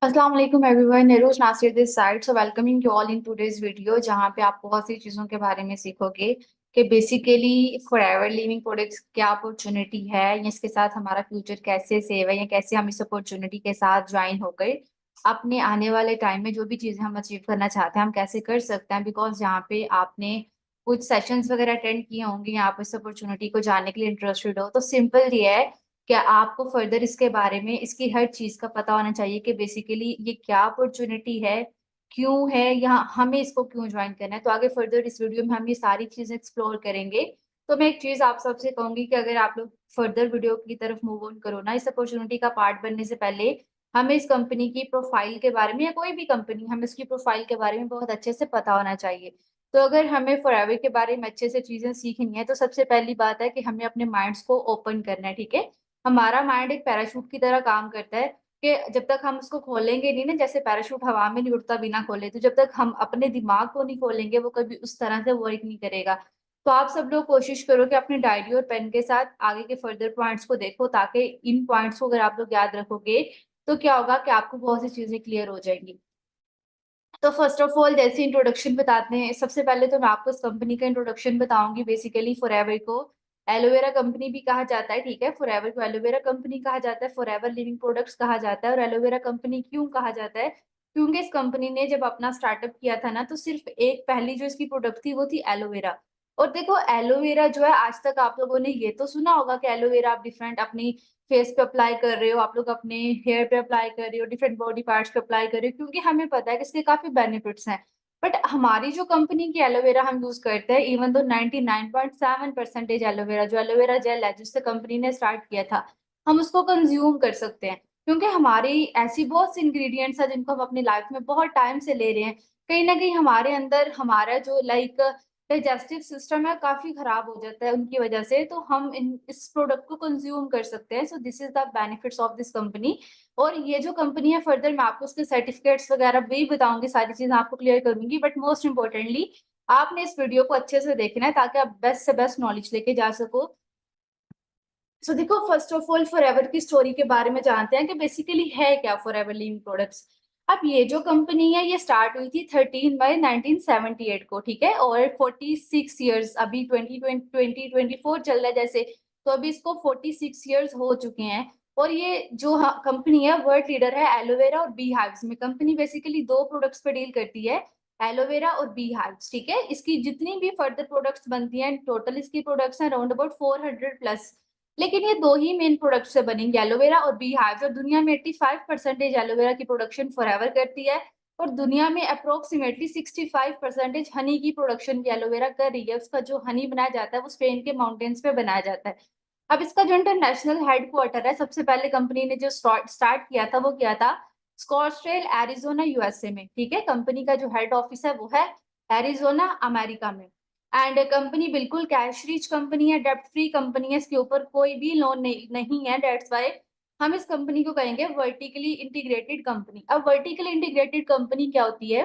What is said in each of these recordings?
अस्सलाम वालेकुम everyone, Neroz Nasir this side. So welcoming you all in today's video, जहाँ पे आप बहुत सी चीज़ों के बारे में सीखोगे कि बेसिकली फॉरएवर लिविंग प्रोडक्ट्स क्या अपॉर्चुनिटी है, या इसके साथ हमारा फ्यूचर कैसे सेव है, या कैसे हम इस अपॉर्चुनिटी के साथ ज्वाइन होकर अपने आने वाले टाइम में जो भी चीज़ें हम अचीव करना चाहते हैं हम कैसे कर सकते हैं। बिकॉज यहाँ पे आपने कुछ सेशंस वगैरह अटेंड किए होंगे, यहाँ पे इस अपॉर्चुनिटी को जानने के लिए इंटरेस्टेड हो, तो सिंपल ये है क्या आपको फर्दर इसके बारे में इसकी हर चीज का पता होना चाहिए कि बेसिकली ये क्या अपॉर्चुनिटी है, क्यों है, या हमें इसको क्यों ज्वाइन करना है। तो आगे फर्दर इस वीडियो में हम ये सारी चीजें एक्सप्लोर करेंगे। तो मैं एक चीज आप सबसे कहूंगी कि अगर आप लोग फर्दर वीडियो की तरफ मूव ऑन करो ना, इस अपॉर्चुनिटी का पार्ट बनने से पहले हमें इस कंपनी की प्रोफाइल के बारे में, या कोई भी कंपनी, हमें इसकी प्रोफाइल के बारे में बहुत अच्छे से पता होना चाहिए। तो अगर हमें फॉरएवर के बारे में अच्छे से चीजें सीखनी है, तो सबसे पहली बात है कि हमें अपने माइंड्स को ओपन करना है। ठीक है, हमारा माइंड एक पैराशूट की तरह काम करता है कि जब तक हम उसको खोलेंगे नहीं ना, जैसे पैराशूट हवा में नहीं उड़ता बिना खोले, तो जब तक हम अपने दिमाग को नहीं खोलेंगे वो कभी उस तरह से वर्क नहीं करेगा। तो आप सब लोग कोशिश करो कि अपने डायरी और पेन के साथ आगे के फर्दर पॉइंट्स को देखो, ताकि इन पॉइंट्स को अगर आप लोग याद रखोगे तो क्या होगा कि आपको बहुत सी चीजें क्लियर हो जाएंगी। तो फर्स्ट ऑफ ऑल जैसे इंट्रोडक्शन बताते हैं, सबसे पहले तो मैं आपको इस कंपनी का इंट्रोडक्शन बताऊंगी। बेसिकली फॉरएवर को एलोवेरा कंपनी भी कहा जाता है। ठीक है, फॉरएवर को एलोवेरा कंपनी कहा जाता है, फॉरएवर लिविंग प्रोडक्ट्स कहा जाता है। और एलोवेरा कंपनी क्यों कहा जाता है? क्योंकि इस कंपनी ने जब अपना स्टार्टअप किया था ना, तो सिर्फ एक पहली जो इसकी प्रोडक्ट थी वो थी एलोवेरा। और देखो एलोवेरा जो है, आज तक आप लोगों ने ये तो सुना होगा कि एलोवेरा आप डिफरेंट अपनी फेस पे अप्लाई कर रहे हो, आप लोग अपने हेयर पे अप्लाई कर रहे हो, डिफरेंट बॉडी पार्ट्स पे अप्लाई कर रहे हो, क्योंकि हमें पता है कि इसके काफी बेनिफिट्स हैं। बट हमारी जो कंपनी की एलोवेरा हम यूज करते हैं, इवन दो 99.7% एलोवेरा, जो एलोवेरा जेल है जिससे कंपनी ने स्टार्ट किया था, हम उसको कंज्यूम कर सकते हैं। क्योंकि हमारी ऐसी बहुत सी इंग्रेडिएंट्स है जिनको हम अपनी लाइफ में बहुत टाइम से ले रहे हैं। कहीं ना कहीं हमारे अंदर हमारा जो डाइजेस्टिव सिस्टम है काफी खराब हो जाता है उनकी वजह से, तो हम इस प्रोडक्ट को कंज्यूम कर सकते हैं। So this is the benefits of this company. और ये जो कंपनी है फर्दर मैं आपको उसके सर्टिफिकेट्स वगैरह भी बताऊंगी, सारी चीजें आपको क्लियर करूंगी। बट मोस्ट इंपॉर्टेंटली आपने इस वीडियो को अच्छे से देखना है ताकि आप बेस्ट से बेस्ट नॉलेज लेके जा सको। सो देखो, फर्स्ट ऑफ ऑल फॉरएवर की स्टोरी के बारे में जानते हैं कि बेसिकली है क्या फॉरएवर लिविंग प्रोडक्ट्स। अब ये जो कंपनी है ये स्टार्ट हुई थी 13 मई 1978 को। ठीक है, और 46 ईयर्स, अभी 2024 चल रहा है जैसे, तो अभी इसको 46 ईयर्स हो चुके हैं। और ये जो कंपनी है वर्ल्ड लीडर है एलोवेरा और बी हाइव्स में। कंपनी बेसिकली दो प्रोडक्ट्स पे डील करती है, एलोवेरा और बी हाइव्स। ठीक है, इसकी जितनी भी फर्दर प्रोडक्ट्स बनती हैं, टोटल इसकी प्रोडक्ट्स हैं अराउंड अबाउट 400+। लेकिन ये दो ही मेन प्रोडक्ट से बनेंगे, एलोवेरा और बी हाइव। और दुनिया में 85% एलोवेरा की प्रोडक्शन फॉरएवर करती है, और दुनिया में अप्रोक्सीमेटली 65% हनी की प्रोडक्शन की एलोवेरा कर रही है। उसका जो हनी बनाया जाता है वो स्पेन के माउंटेन्स पे बनाया जाता है। अब इसका जो इंटरनेशनल हेडक्वार्टर है, सबसे पहले कंपनी ने जो स्टार्ट किया था वो किया था स्कॉट्सडेल एरिजोना यूएसए में। ठीक है, कंपनी का जो हेड ऑफिस है वो है एरिजोना अमेरिका में। एंड कंपनी बिल्कुल कैश रिच कंपनी है, डेब्ट फ्री कंपनी है, इसके ऊपर कोई भी लोन नहीं है। डेट्स वाई हम इस कंपनी को कहेंगे वर्टिकली इंटीग्रेटेड कंपनी। अब वर्टिकली इंटीग्रेटेड कंपनी क्या होती है?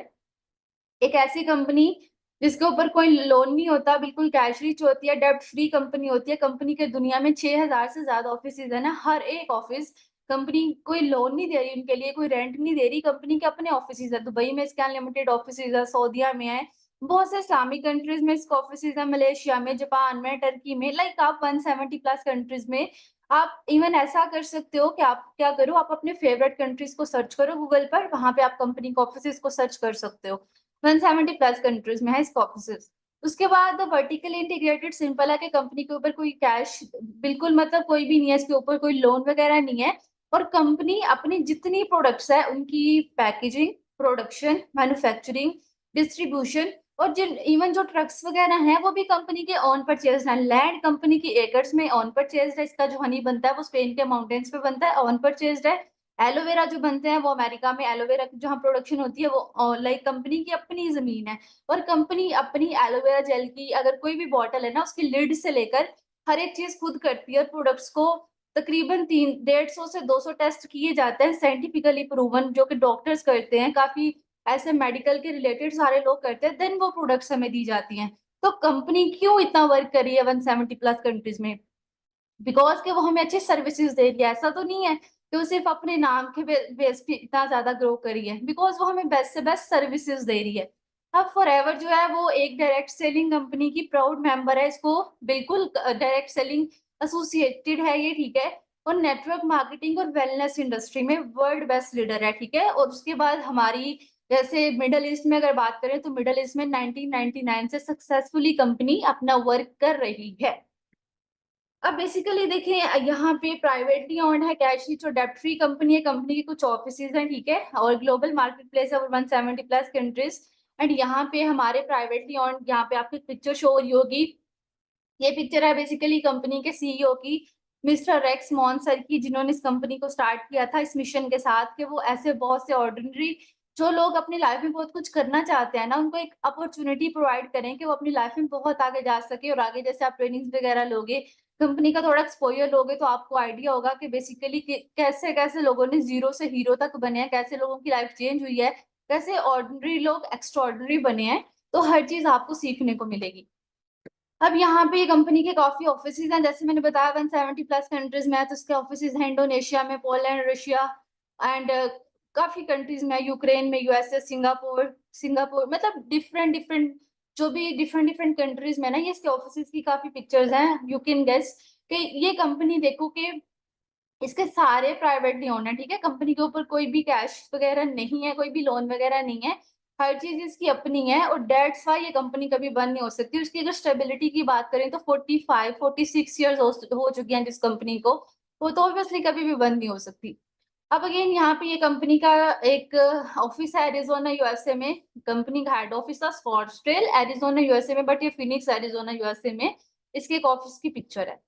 एक ऐसी कंपनी जिसके ऊपर कोई लोन नहीं होता, बिल्कुल कैश रिच होती है, डेब्ट फ्री कंपनी होती है। कंपनी के दुनिया में 6,000 से ज्यादा ऑफिस है ना, हर एक ऑफिस कंपनी कोई लोन नहीं दे रही उनके लिए, कोई रेंट नहीं दे रही, कंपनी के अपने ऑफिस है। दुबई में इसके अनलिमिटेड ऑफिस है, सऊदीया में है, बहुत से इस्लामिक कंट्रीज में इसके ऑफिस है, मलेशिया में, जापान में, टर्की में, लाइक आप 170+ कंट्रीज में। आप इवन ऐसा कर सकते हो कि आप क्या करो, आप अपने फेवरेट कंट्रीज को सर्च करो गूगल पर, वहां पे आप कंपनी के ऑफिस को सर्च कर सकते हो। 170+ कंट्रीज में है इसका ऑफिस। उसके बाद वर्टिकली इंटीग्रेटेड सिंपल है कि कंपनी के ऊपर कोई कैश बिल्कुल मतलब कोई भी नहीं है, इसके ऊपर कोई लोन वगैरह नहीं है। और कंपनी अपनी जितनी प्रोडक्ट्स है उनकी पैकेजिंग, प्रोडक्शन, मैन्युफैक्चरिंग, डिस्ट्रीब्यूशन, और जिन इवन जो ट्रक्स वगैरह हैं वो भी कंपनी के ऑन परचेज है। लैंड कंपनी की एकर्स में ऑन परचेज है। इसका जो हनी बनता है वो स्पेन के माउंटेन्स पे बनता है, ऑन परचेज है। एलोवेरा जो बनते हैं वो अमेरिका में, एलोवेरा की जहाँ प्रोडक्शन होती है वो लाइक कंपनी की अपनी जमीन है। और कंपनी अपनी एलोवेरा जेल की अगर कोई भी बॉटल है ना, उसकी लिड से लेकर हर एक चीज खुद करती है। प्रोडक्ट्स को तकरीबन 150 से 200 टेस्ट किए जाते हैं, साइंटिफिकली प्रूवन, जो कि डॉक्टर्स करते हैं, काफी ऐसे मेडिकल के रिलेटेड सारे लोग करते हैं, देन वो प्रोडक्ट्स हमें दी जाती हैं। तो कंपनी क्यों इतना वर्क कर रही है 170+ कंट्रीज में? बिकॉज कि वो हमें अच्छी सर्विसेज दे रही है। ऐसा तो नहीं है कि कि वो सिर्फ अपने नाम के बेस पे इतना ज्यादा ग्रो करी है, बिकॉज वो हमें बेस्ट से बेस्ट सर्विसेज दे रही है। अब फॉरएवर जो है वो एक डायरेक्ट सेलिंग कंपनी की प्राउड मेंबर है, इसको बिल्कुल डायरेक्ट सेलिंग एसोसिएटेड है ये, ठीक है। और नेटवर्क मार्केटिंग और वेलनेस इंडस्ट्री में वर्ल्ड बेस्ट लीडर है, ठीक है। और उसके बाद हमारी जैसे मिडल ईस्ट में अगर बात करें तो मिडल ईस्ट में 1999 से सक्सेसफुली कंपनी अपना वर्क कर रही है। अब बेसिकली देखिए यहाँ पे प्राइवेटली ओन्ड है, कैश रिच और डेब्ट फ्री कंपनी है, कंपनी के कुछ ऑफिसेज हैं, ठीक है। और ग्लोबल मार्केट प्लेस है 170 प्लस कंट्रीज। एंड यहाँ पे हमारे प्राइवेटली ओन्ड, यहाँ पे आपको पिक्चर शो हो रही होगी, ये पिक्चर है बेसिकली कंपनी के सीईओ की, मिस्टर रेक्स मॉन सर की, जिन्होंने इस कंपनी को स्टार्ट किया था इस मिशन के साथ कि वो ऐसे बहुत से ऑर्डिनरी जो लोग अपनी लाइफ में बहुत कुछ करना चाहते हैं ना, उनको एक अपॉर्चुनिटी प्रोवाइड करें कि वो अपनी लाइफ में बहुत आगे जा सके। और आगे जैसे आप ट्रेनिंग्स वगैरह लोगे, कंपनी का थोड़ा एक्सपोजर लोगे, तो आपको आइडिया होगा कि बेसिकली कैसे कैसे लोगों ने जीरो से हीरो तक बने हैं, कैसे लोगों की लाइफ चेंज हुई है, कैसे ऑर्डिनरी लोग एक्स्ट्रॉर्डिनरी बने हैं। तो हर चीज आपको सीखने को मिलेगी। अब यहाँ पे कंपनी के काफी ऑफिसेज हैं, जैसे मैंने बताया 170 प्लस कंट्रीज में है, तो उसके ऑफिसेज हैं इंडोनेशिया में, पोलैंड, रशिया एंड काफी कंट्रीज में, यूक्रेन में, यूएसए, सिंगापुर सिंगापुर मतलब डिफरेंट डिफरेंट जो भी डिफरेंट डिफरेंट कंट्रीज में ना, ये इसके ऑफिसेज की काफी पिक्चर्स हैं। यू कैन गेस कि ये कंपनी देखो कि इसके सारे प्राइवेटली ओन्ड है, ठीक है। कंपनी के ऊपर कोई भी कैश वगैरह नहीं है, कोई भी लोन वगैरह नहीं है, हर चीज इसकी अपनी है। और डेट्स वाई ये कंपनी कभी बंद नहीं हो सकती। उसकी अगर स्टेबिलिटी की बात करें तो 45-46 ईयर्स हो चुकी हैं जिस कंपनी को, वो तो ऑब्वियसली कभी भी बंद नहीं हो सकती। अब अगेन यहाँ पे ये कंपनी का एक ऑफिस है एरिजोना यूएसए में, कंपनी का हेड ऑफिस था स्कॉट्सडेल एरिजोना यूएसए में, बट ये फिनिक्स एरिजोना यूएसए में इसके एक ऑफिस की पिक्चर है।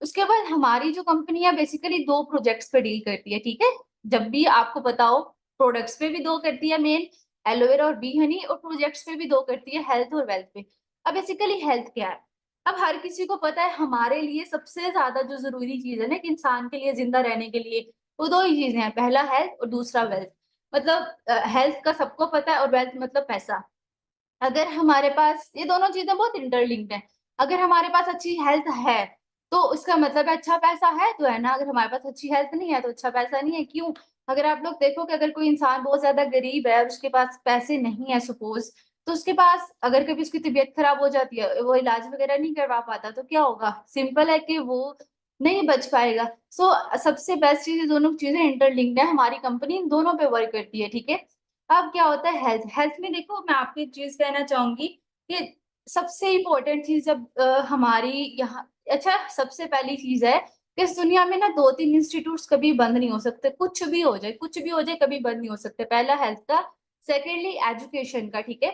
उसके बाद हमारी जो कंपनी है बेसिकली दो प्रोजेक्ट्स पे डील करती है, ठीक है। जब भी आपको बताओ, प्रोडक्ट्स पे भी दो करती है मेन, एलोवेरा और बी हनी, और प्रोजेक्ट्स पे भी दो करती है, हेल्थ और वेल्थ पे। अब बेसिकली हेल्थ क्या है, अब हर किसी को पता है हमारे लिए सबसे ज्यादा जो जरूरी चीज है ना कि इंसान के लिए जिंदा रहने के लिए, वो दो ही चीजें हैं, पहला हेल्थ और दूसरा वेल्थ। मतलब हेल्थ का सबको पता है और वेल्थ मतलब पैसा। अगर हमारे पास, ये दोनों चीजें बहुत इंटरलिंक्ड हैं, अगर हमारे पास अच्छी हेल्थ है तो उसका मतलब है अच्छा पैसा है तो है ना, अगर हमारे पास अच्छी हेल्थ नहीं है तो अच्छा पैसा नहीं है। क्यों? अगर आप लोग देखो कि अगर कोई इंसान बहुत ज्यादा गरीब है और उसके पास पैसे नहीं है सपोज, तो उसके पास अगर कभी उसकी तबीयत खराब हो जाती है, वो इलाज वगैरह नहीं करवा पाता, तो क्या होगा? सिंपल है कि वो नहीं बच पाएगा। सो सबसे बेस्ट चीज, ये दोनों चीजें इंटरलिंक्ड है, हमारी कंपनी इन दोनों पे वर्क करती है, ठीक है। अब क्या होता है हेल्थ, हेल्थ में देखो मैं आपको एक चीज कहना चाहूंगी कि सबसे इम्पोर्टेंट चीज जब हमारी यहाँ, अच्छा सबसे पहली चीज है कि इस दुनिया में ना दो तीन इंस्टीट्यूट्स कभी बंद नहीं हो सकते, कुछ भी हो जाए कुछ भी हो जाए कभी बंद नहीं हो सकते। पहला हेल्थ का, सेकेंडली एजुकेशन का, ठीक है।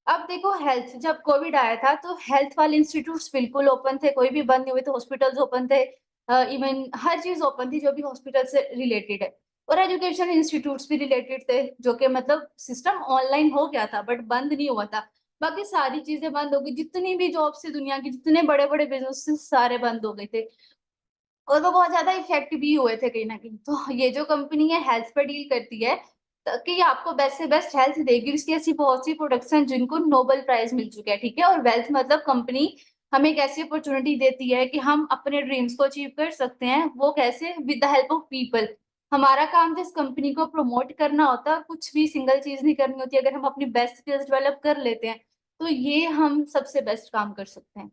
अब देखो हेल्थ, जब कोविड आया था तो हेल्थ वाले इंस्टीट्यूट्स बिल्कुल ओपन थे, कोई भी बंद नहीं हुए थे, हॉस्पिटल्स ओपन थे, इवन हर चीज ओपन थी जो भी हॉस्पिटल से रिलेटेड है। और एजुकेशन इंस्टीट्यूट्स भी रिलेटेड थे, जो कि मतलब सिस्टम ऑनलाइन हो गया था बट बंद नहीं हुआ था। बाकी सारी चीजें बंद हो गई, जितनी भी जॉब से दुनिया की जितने बड़े बड़े बिजनेस सारे बंद हो गए थे, और वो बहुत ज्यादा इफेक्ट भी हुए थे कहीं ना कहीं। तो ये जो कंपनी है हेल्थ पर डील करती है, कि आपको बेस्ट से बेस्ट हेल्थ देगी। उसकी ऐसी बहुत सी प्रोडक्ट्स हैं जिनको नोबेल प्राइज मिल चुका है, ठीक है। और वेल्थ मतलब कंपनी हमें एक ऐसी अपॉर्चुनिटी देती है कि हम अपने ड्रीम्स को अचीव कर सकते हैं, वो कैसे? With the help of people. हमारा काम जिस कंपनी को प्रमोट करना होता है, कुछ भी सिंगल चीज नहीं करनी होती। अगर हम अपनी बेस्ट स्किल्स डेवलप कर लेते हैं तो ये हम सबसे बेस्ट काम कर सकते हैं।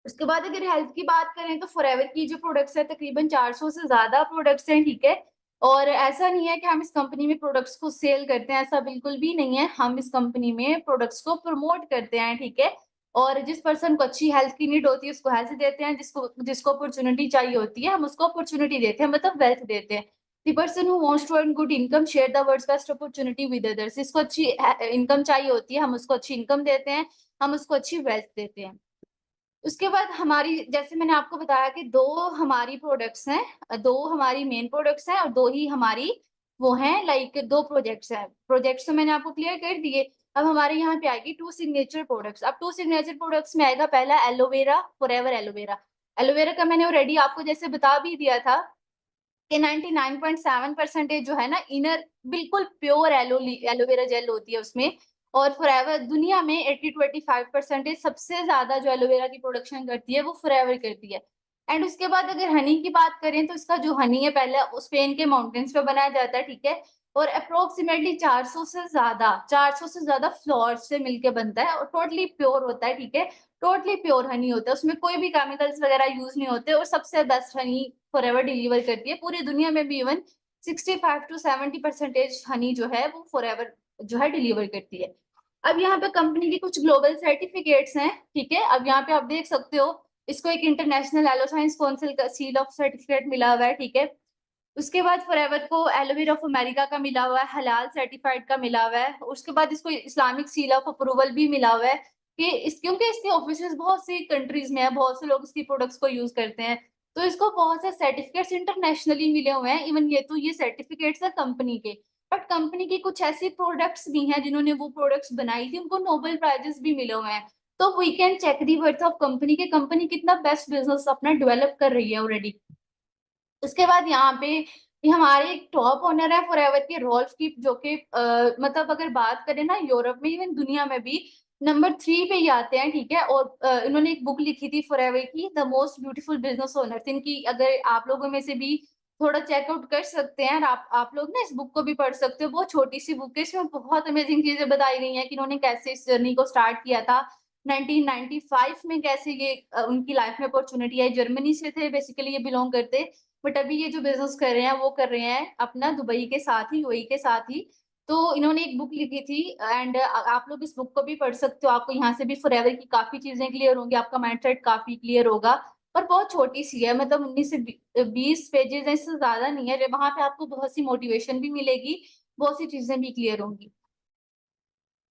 उसके बाद अगर हेल्थ की बात करें तो फॉरएवर की जो प्रोडक्ट्स है तकरीबन 400 से ज्यादा प्रोडक्ट्स हैं, ठीक है। और ऐसा नहीं है कि हम इस कंपनी में प्रोडक्ट्स को सेल करते हैं, ऐसा बिल्कुल भी नहीं है। हम इस कंपनी में प्रोडक्ट्स को प्रमोट करते हैं, ठीक है। और जिस पर्सन को अच्छी हेल्थ की नीड होती है उसको हेल्थ देते हैं, जिसको जिसको अपॉर्चुनिटी चाहिए होती है हम उसको अपॉर्चुनिटी देते हैं, मतलब वेल्थ देते हैं। The person who wants to earn good income share the world's best opportunity with others. जिसको अच्छी इनकम चाहिए होती है हम उसको अच्छी इनकम देते हैं, हम उसको अच्छी वेल्थ देते हैं। उसके बाद हमारी, जैसे मैंने आपको बताया कि दो हमारी प्रोडक्ट्स हैं, दो हमारी मेन प्रोडक्ट्स हैं और दो ही हमारी वो हैं, लाइक दो प्रोजेक्ट्स हैं। प्रोजेक्ट्स तो मैंने आपको क्लियर कर दिए। अब हमारे यहाँ पे आएगी टू सिग्नेचर प्रोडक्ट्स। अब टू सिग्नेचर प्रोडक्ट्स में आएगा पहला एलोवेरा, फॉरएवर एलोवेरा। एलोवेरा का मैंने ऑलरेडी आपको जैसे बता भी दिया था कि 99.7% जो है ना इनर बिल्कुल प्योर एलोवेरा जेल होती है उसमें। और फॉरएवर दुनिया में 80 to 85% सबसे ज्यादा जो एलोवेरा की प्रोडक्शन करती है वो फॉरएवर करती है। एंड उसके बाद अगर हनी की बात करें तो इसका जो हनी है पहले स्पेन के माउंटेन्स पे बनाया जाता है, ठीक है। और अप्रोक्सीमेटली 400 से ज्यादा फ्लोर से मिलके बनता है और टोटली प्योर होता है, ठीक है। टोटली प्योर हनी होता है, उसमें कोई भी केमिकल्स वगैरह यूज नहीं होते और सबसे बेस्ट हनी फॉरएवर डिलीवर करती है पूरी दुनिया में भी। इवन 65 to 70% हनी जो है वो फॉरएवर जो है डिलीवर करती है। अब यहाँ पे कंपनी की कुछ ग्लोबल सर्टिफिकेट्स हैं, ठीक है। अब यहाँ पे आप देख सकते हो इसको एक इंटरनेशनल एलो साइंस काउंसिल का सील ऑफ सर्टिफिकेट मिला हुआ है, ठीक है। उसके बाद फॉरएवर को एलोवेरा ऑफ अमेरिका का मिला हुआ है, हलाल सर्टिफाइड का मिला हुआ है। उसके बाद इसको इस्लामिक सील ऑफ अप्रूवल भी मिला हुआ है कि क्योंकि इसके ऑफिसेज बहुत सी कंट्रीज में है, बहुत से लोग इसकी प्रोडक्ट्स को यूज करते हैं, तो इसको बहुत से सर्टिफिकेट्स इंटरनेशनली मिले हुए हैं। इवन ये सर्टिफिकेट्स है कंपनी के, बट कंपनी की कुछ ऐसी प्रोडक्ट्स भी हैं जिन्होंने वो प्रोडक्ट्स बनाई थी, उनको नोबेल प्राइजेस भी मिले हुए हैं। तो we can check the worth of company के कंपनी कितना बेस्ट बिजनेस अपना डेवलप कर रही है ऑलरेडी। उसके बाद यहाँ पे ये हमारे एक टॉप ओनर है फॉरएवर के, रोल्फ कीप, जो कि मतलब अगर बात करें ना यूरोप में इवन दुनिया में भी नंबर 3 पे ही आते हैं, ठीक है। और इन्होंने एक बुक लिखी थी फॉरएवर की, the most beautiful business owners. इनकी अगर आप लोगों में से भी थोड़ा चेकआउट कर सकते हैं, और आप लोग ना इस बुक को भी पढ़ सकते हो। बहुत छोटी सी बुक है, इसमें बहुत अमेजिंग चीजें बताई गई हैं कि इन्होंने कैसे इस जर्नी को स्टार्ट किया था 1995 में, कैसे ये उनकी लाइफ में अपॉर्चुनिटी आई। जर्मनी से थे बेसिकली, ये बिलोंग करते, बट अभी ये जो बिजनेस कर रहे हैं वो कर रहे हैं अपना दुबई के साथ ही, यूएई के साथ ही। तो इन्होंने एक बुक लिखी थी एंड आप लोग इस बुक को भी पढ़ सकते हो। आपको यहाँ से भी फॉरएवर की काफी चीजें क्लियर होंगी, आपका माइंडसेट काफी क्लियर होगा। और बहुत छोटी सी है, मतलब 19 से 20 पेजेस है, इससे ज्यादा नहीं है। वहां पे आपको बहुत सी मोटिवेशन भी मिलेगी, बहुत सी चीजें भी क्लियर होंगी।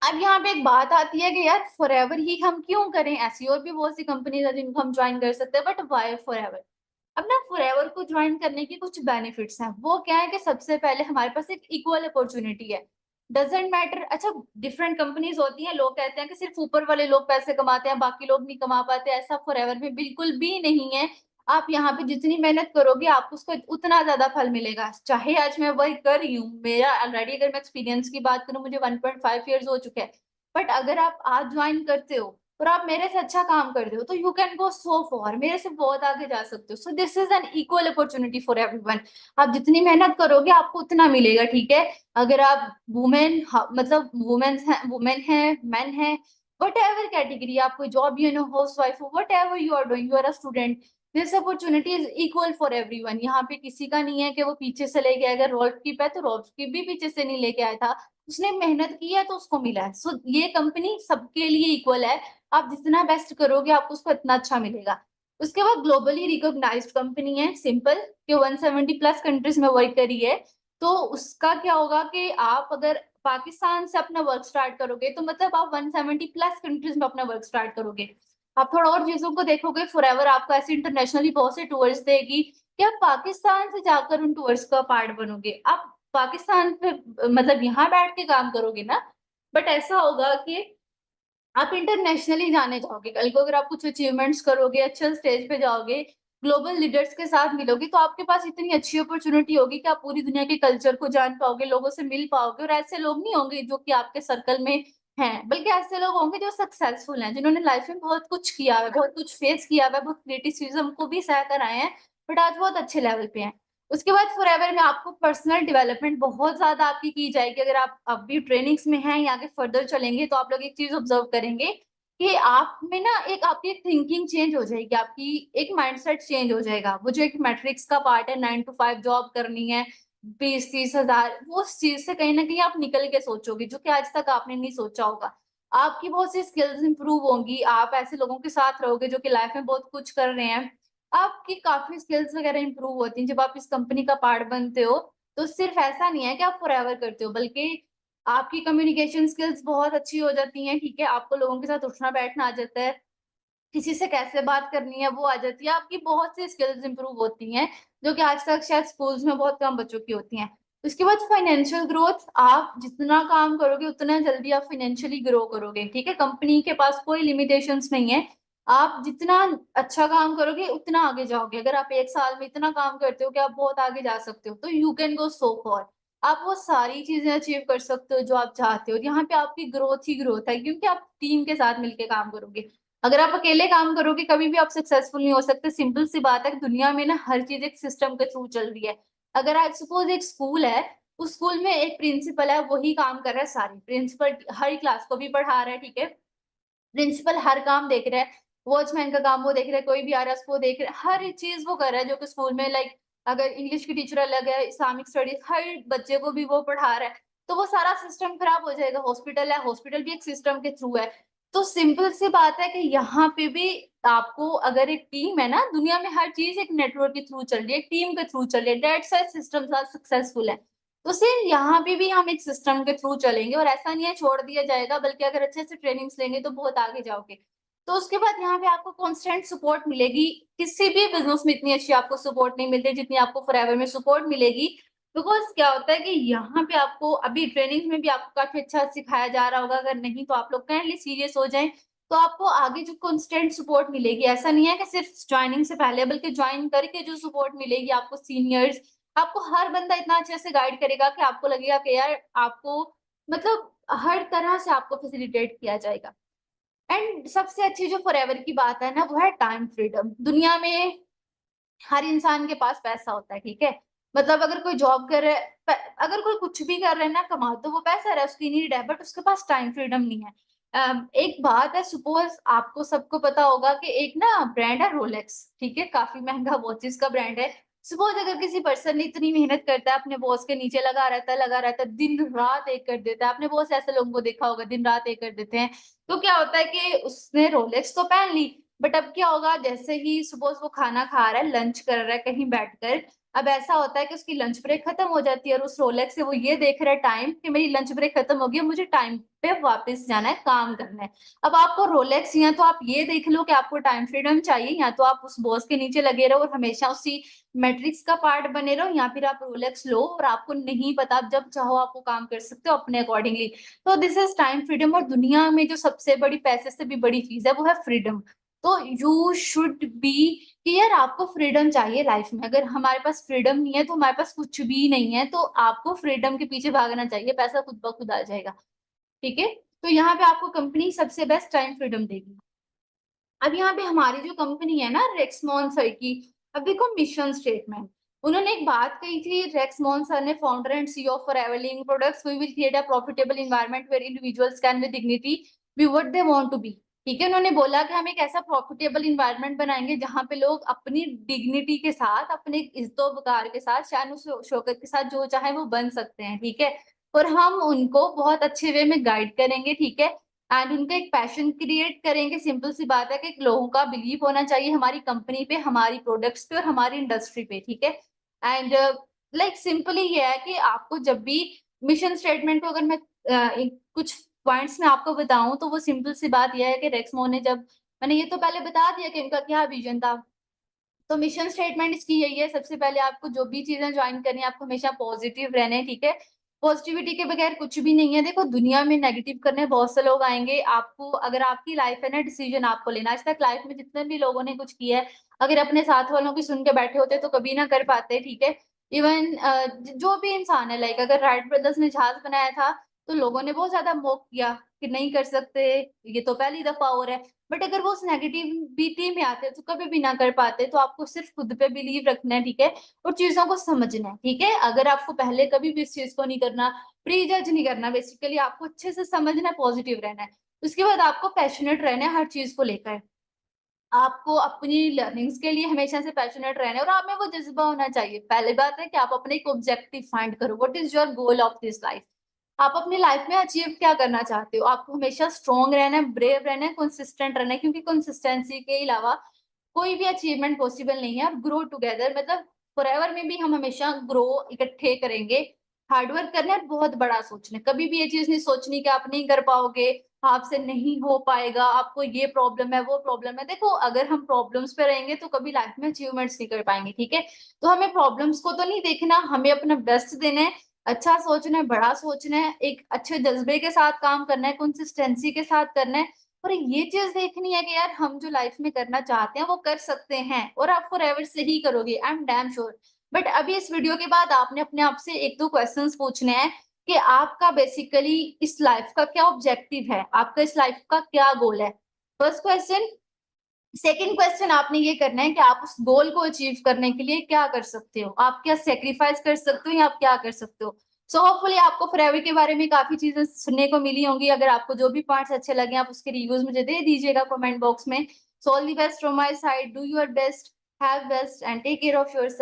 अब यहाँ पे एक बात आती है कि यार फॉरएवर ही हम क्यों करें, ऐसी और भी बहुत सी कंपनीज है जिनको हम ज्वाइन कर सकते हैं, बट वाई फॉरएवर। अब ना फॉरएवर को ज्वाइन करने के कुछ बेनिफिट्स हैं। वो क्या है कि सबसे पहले हमारे पास एक इक्वल अपॉर्चुनिटी है, डजेंट मैटर। अच्छा, डिफरेंट कंपनीज होती हैं, लोग कहते हैं कि सिर्फ ऊपर वाले लोग पैसे कमाते हैं, बाकी लोग नहीं कमा पाते। ऐसा फॉरएवर में बिल्कुल भी नहीं है। आप यहाँ पे जितनी मेहनत करोगे आपको उसको उतना ज्यादा फल मिलेगा। चाहे आज मैं वही कर रही हूँ, मेरा ऑलरेडी अगर मैं एक्सपीरियंस की बात करूँ मुझे 1.5 ईयर्स हो चुके हैं, बट अगर आप आज ज्वाइन करते हो और आप मेरे से अच्छा काम करते हो तो you can go so for, मेरे से बहुत आगे जा सकते हो। So this is an equal opportunity for everyone. आप जितनी मेहनत करोगे आपको उतना मिलेगा, ठीक है। अगर आप वुमेन, मतलब वुमेन है मैन है, वट एवर कैटेगरी, आप कोई job, you know, housewife हो, whatever you are doing, you are a student, this opportunity is equal for everyone. यहाँ पे किसी का नहीं है कि वो पीछे से लेके आएगा। रोल्फ कीप है तो रोल्फ कीप भी पीछे से नहीं लेके आया था, उसने मेहनत की है तो उसको मिला है। सो ये कंपनी सबके लिए इक्वल है। आप जितना बेस्ट करोगे आपको उसको इतना अच्छा मिलेगा। उसके बाद ग्लोबली रिकॉग्नाइज्ड कंपनी है, सिंपल, कि 170 प्लस कंट्रीज में वर्क करी है। तो उसका क्या होगा कि आप अगर पाकिस्तान से अपना वर्क स्टार्ट करोगे तो मतलब आप 170 प्लस कंट्रीज में अपना वर्क स्टार्ट करोगे। आप थोड़ा और चीजों को देखोगे, फॉरएवर आपको ऐसे इंटरनेशनली बहुत से टूर्स देगी कि आप पाकिस्तान से जाकर उन टूर्स का पार्ट बनोगे। आप पाकिस्तान पे मतलब यहाँ बैठ के काम करोगे ना, बट ऐसा होगा कि आप इंटरनेशनली जाने जाओगे। कल को अगर आप कुछ अचीवमेंट्स करोगे, अच्छे स्टेज पे जाओगे, ग्लोबल लीडर्स के साथ मिलोगे, तो आपके पास इतनी अच्छी अपॉर्चुनिटी होगी कि आप पूरी दुनिया के कल्चर को जान पाओगे, लोगों से मिल पाओगे। और ऐसे लोग नहीं होंगे जो कि आपके सर्कल में हैं, बल्कि ऐसे लोग होंगे जो सक्सेसफुल हैं, जिन्होंने लाइफ में बहुत कुछ किया है, बहुत कुछ फेस किया हुआ है, बहुत क्रिटिसिज्म को भी सह कर आए हैं, बट आज बहुत अच्छे लेवल पे हैं। उसके बाद फॉरएवर में आपको पर्सनल डेवलपमेंट बहुत ज्यादा आपकी की जाएगी। अगर आप अभी ट्रेनिंग्स में हैं या आगे फर्दर चलेंगे तो आप लोग एक चीज ऑब्जर्व करेंगे कि आप में ना एक आपकी एक थिंकिंग चेंज हो जाएगी, आपकी एक माइंडसेट चेंज हो जाएगा। वो जो एक मैट्रिक्स का पार्ट है, 9 to 5 जॉब करनी है, 20-30 हजार, वो उस चीज से कहीं ना कहीं आप निकल के सोचोगे, जो कि आज तक आपने नहीं सोचा होगा। आपकी बहुत सी स्किल्स इंप्रूव होंगी, आप ऐसे लोगों के साथ रहोगे जो कि लाइफ में बहुत कुछ कर रहे हैं, आपकी काफी स्किल्स वगैरह इंप्रूव होती हैं जब आप इस कंपनी का पार्ट बनते हो। तो सिर्फ ऐसा नहीं है कि आप फॉरएवर करते हो, बल्कि आपकी कम्युनिकेशन स्किल्स बहुत अच्छी हो जाती हैं, ठीक है। आपको लोगों के साथ उठना बैठना आ जाता है, किसी से कैसे बात करनी है वो आ जाती है। आपकी बहुत सी स्किल्स इंप्रूव होती हैं जो कि आज तक शायद स्कूल्स में बहुत कम बच्चों की होती हैं। उसके बाद फाइनेंशियल ग्रोथ, आप जितना काम करोगे उतना जल्दी आप फाइनेंशियली ग्रो करोगे, ठीक है। कंपनी के पास कोई लिमिटेशंस नहीं है, आप जितना अच्छा काम करोगे उतना आगे जाओगे। अगर आप एक साल में इतना काम करते हो कि आप बहुत आगे जा सकते हो, तो you can go so for, आप वो सारी चीजें अचीव कर सकते हो जो आप चाहते हो। यहाँ पे आपकी ग्रोथ ही ग्रोथ है, क्योंकि आप टीम के साथ मिलकर काम करोगे। अगर आप अकेले काम करोगे कभी भी आप सक्सेसफुल नहीं हो सकते। सिंपल सी बात है कि दुनिया में ना हर चीज एक सिस्टम के थ्रू चल रही है। अगर आज सपोज एक स्कूल है, उस स्कूल में एक प्रिंसिपल है, वही काम कर रहा है, सारी प्रिंसिपल हर क्लास को भी पढ़ा रहा है, ठीक है। प्रिंसिपल हर काम देख रहा है, वॉचमैन का काम वो देख रहा है, कोई भी आ रहा है उसको देख रहा है, हर चीज वो कर रहा है जो कि स्कूल में लाइक अगर इंग्लिश की टीचर अलग है, इस्लामिक स्टडीज हर बच्चे को भी वो पढ़ा रहा है, तो वो सारा सिस्टम खराब हो जाएगा। हॉस्पिटल है, हॉस्पिटल भी एक सिस्टम के थ्रू है। तो सिंपल सी बात है कि यहाँ पे भी आपको अगर एक टीम है ना, दुनिया में हर चीज एक नेटवर्क के थ्रू चल रही है, टीम के थ्रू चल रही है, दैट्स व्हाई सिस्टम सक्सेसफुल है। तो सेम यहाँ पे भी हम एक सिस्टम के थ्रू चलेंगे और ऐसा नहीं है छोड़ दिया जाएगा, बल्कि अगर अच्छे से ट्रेनिंग्स लेंगे तो बहुत आगे जाओगे। तो उसके बाद यहाँ पे आपको कांस्टेंट सपोर्ट मिलेगी। किसी भी बिजनेस में इतनी अच्छी आपको सपोर्ट नहीं मिलती जितनी आपको फॉरएवर में सपोर्ट मिलेगी। बिकॉज क्या होता है कि यहाँ पे आपको अभी ट्रेनिंग में भी आपको काफी अच्छा सिखाया जा रहा होगा, अगर नहीं तो आप लोग काइंडली सीरियस हो जाएं। तो आपको आगे जो कांस्टेंट सपोर्ट मिलेगी, ऐसा नहीं है कि सिर्फ ज्वाइनिंग से पहले, बल्कि ज्वाइन करके जो सपोर्ट मिलेगी आपको, सीनियर्स, आपको हर बंदा इतना अच्छे से गाइड करेगा कि आपको लगेगा कि यार आपको मतलब हर तरह से आपको फैसिलिटेट किया जाएगा। एंड सबसे अच्छी जो फॉरएवर की बात है ना, वो है टाइम फ्रीडम। दुनिया में हर इंसान के पास पैसा होता है, ठीक है। मतलब अगर कोई जॉब कर रहा है, अगर कोई कुछ भी कर रहा है ना, कमा तो वो पैसा रहा है, उसकी नीड है, बट उसके पास टाइम फ्रीडम नहीं है। एक बात है, सपोज आपको सबको पता होगा कि एक ना ब्रांड है रोलेक्स, ठीक है, काफी महंगा वॉचेस का ब्रांड है। सपोज अगर किसी पर्सन ने इतनी मेहनत करता है, अपने बॉस के नीचे लगा रहता है, दिन रात एक कर देता है, आपने बहुत से ऐसे लोगों को देखा होगा दिन रात एक कर देते हैं। तो क्या होता है कि उसने रोलेक्स तो पहन ली, बट अब क्या होगा, जैसे ही सपोज वो खाना खा रहा है, लंच कर रहा है कहीं बैठकर, अब ऐसा होता है कि उसकी लंच ब्रेक खत्म हो जाती है और उस रोलेक्स से वो ये देख रहा है टाइम कि मेरी लंच ब्रेक खत्म हो गई, मुझे टाइम पे वापस जाना है, काम करना है। अब आपको रोलेक्स, या तो आप ये देख लो कि आपको टाइम फ्रीडम चाहिए, या तो आप उस बॉस के नीचे लगे रहो और हमेशा उसी मैट्रिक्स का पार्ट बने रहो, या फिर आप रोलेक्स लो और आपको नहीं पता, आप जब चाहो आप वो काम कर सकते हो अपने अकॉर्डिंगली। तो दिस इज टाइम फ्रीडम। और दुनिया में जो सबसे बड़ी, पैसे से भी बड़ी चीज है, वो है फ्रीडम। तो यू शुड बी कि यार आपको फ्रीडम चाहिए लाइफ में। अगर हमारे पास फ्रीडम नहीं है तो हमारे पास कुछ भी नहीं है। तो आपको फ्रीडम के पीछे भागना चाहिए, पैसा खुद ब खुद आ जाएगा, ठीक है। तो यहाँ पे आपको कंपनी सबसे बेस्ट टाइम फ्रीडम देगी। अब यहाँ पे हमारी जो कंपनी है ना, रेक्समोन सर की, अब देखो मिशन स्टेटमेंट, उन्होंने एक बात कही थी, रेक्समोन सर ने, founder and CEO of Forever Living Products, we will create a profitable environment where individuals can with dignity be what they want to be. ठीक है, उन्होंने बोला कि हम एक ऐसा प्रॉफिटेबल इन्वायरमेंट बनाएंगे जहां पे लोग अपनी डिग्निटी के साथ, अपने इज्जतो वकार के साथ, शान शौकत के साथ जो चाहे वो बन सकते हैं, ठीक है। और हम उनको बहुत अच्छे वे में गाइड करेंगे, ठीक है। एंड उनका एक पैशन क्रिएट करेंगे। सिंपल सी बात है कि लोगों का बिलीव होना चाहिए हमारी कंपनी पे, हमारी प्रोडक्ट्स पे और हमारी इंडस्ट्री पे, ठीक है। एंड लाइक सिंपली ये है कि आपको जब भी मिशन स्टेटमेंट को अगर मैं कुछ पॉइंट्स में आपको बताऊं, तो वो सिंपल सी बात यह है कि रेक्समो ने, जब मैंने ये तो पहले बता दिया कि इनका क्या विजन था, तो मिशन स्टेटमेंट इसकी यही है। सबसे पहले आपको जो भी चीजें ज्वाइन करनी है, आपको हमेशा पॉजिटिव रहना है, ठीक है। पॉजिटिविटी के बगैर कुछ भी नहीं है। देखो दुनिया में नेगेटिव करने बहुत से लोग आएंगे। आपको, अगर आपकी लाइफ है ना, डिसीजन आपको लेना। आज तक लाइफ में जितने भी लोगों ने कुछ किया है, अगर अपने साथ वालों की सुन के बैठे होते तो कभी ना कर पाते, ठीक है। इवन जो भी इंसान है, लाइक अगर राइट ब्रदर्स ने जहाज बनाया था, तो लोगों ने बहुत ज्यादा मोक किया कि नहीं कर सकते, ये तो पहली दफा हो रहा है। बट अगर वो उस नेगेटिविटी में आते हैं तो कभी भी ना कर पाते। तो आपको सिर्फ खुद पे बिलीव रखना है, ठीक है, और चीजों को समझना है, ठीक है। अगर आपको पहले कभी भी इस चीज को नहीं करना, प्री जज नहीं करना, बेसिकली आपको अच्छे से समझना है, पॉजिटिव रहना है। उसके बाद आपको पैशनेट रहना है हर चीज को लेकर। आपको अपनी लर्निंग्स के लिए हमेशा से पैशनेट रहना है और आप में वो जज्बा होना चाहिए। पहली बात है कि आप अपने एक ऑब्जेक्टिव फाइंड करो, what is your goal of this life. आप अपनी लाइफ में अचीव क्या करना चाहते हो। आपको हमेशा स्ट्रॉन्ग रहना है, ब्रेव रहना है, कंसिस्टेंट रहना है, क्योंकि कंसिस्टेंसी के अलावा कोई भी अचीवमेंट पॉसिबल नहीं है। और ग्रो टुगेदर, मतलब फॉरएवर में भी हम हमेशा ग्रो इकट्ठे करेंगे। हार्डवर्क करना है, बहुत बड़ा सोचना है। कभी भी ये चीज नहीं सोचनी कि आप नहीं कर पाओगे, आपसे नहीं हो पाएगा, आपको ये प्रॉब्लम है, वो प्रॉब्लम है। देखो अगर हम प्रॉब्लम्स पे रहेंगे तो कभी लाइफ में अचीवमेंट्स नहीं कर पाएंगे, ठीक है। तो हमें प्रॉब्लम्स को तो नहीं देखना, हमें अपना बेस्ट देना है, अच्छा सोचना है, बड़ा सोचना है, एक अच्छे जज्बे के साथ काम करना है, कंसिस्टेंसी के साथ करना है। और ये चीज देखनी है कि यार हम जो लाइफ में करना चाहते हैं वो कर सकते हैं, और आप फॉरएवर से ही करोगे, I am damn sure. But अभी इस वीडियो के बाद आपने अपने आप से एक दो क्वेश्चंस पूछने हैं कि आपका बेसिकली इस लाइफ का क्या ऑब्जेक्टिव है, आपका इस लाइफ का क्या गोल है। फर्स्ट क्वेश्चन, सेकंड क्वेश्चन आपने ये करना है कि आप उस गोल को अचीव करने के लिए क्या कर सकते हो, आप क्या सेक्रीफाइस कर सकते हो या आप क्या कर सकते हो। सो होपफुली आपको फॉरएवर के बारे में काफी चीजें सुनने को मिली होंगी। अगर आपको जो भी पार्ट्स अच्छे लगे आप उसके रिव्यूज मुझे दे दीजिएगा कमेंट बॉक्स में। So all the best from my side, do your best, have best and take care of yourself.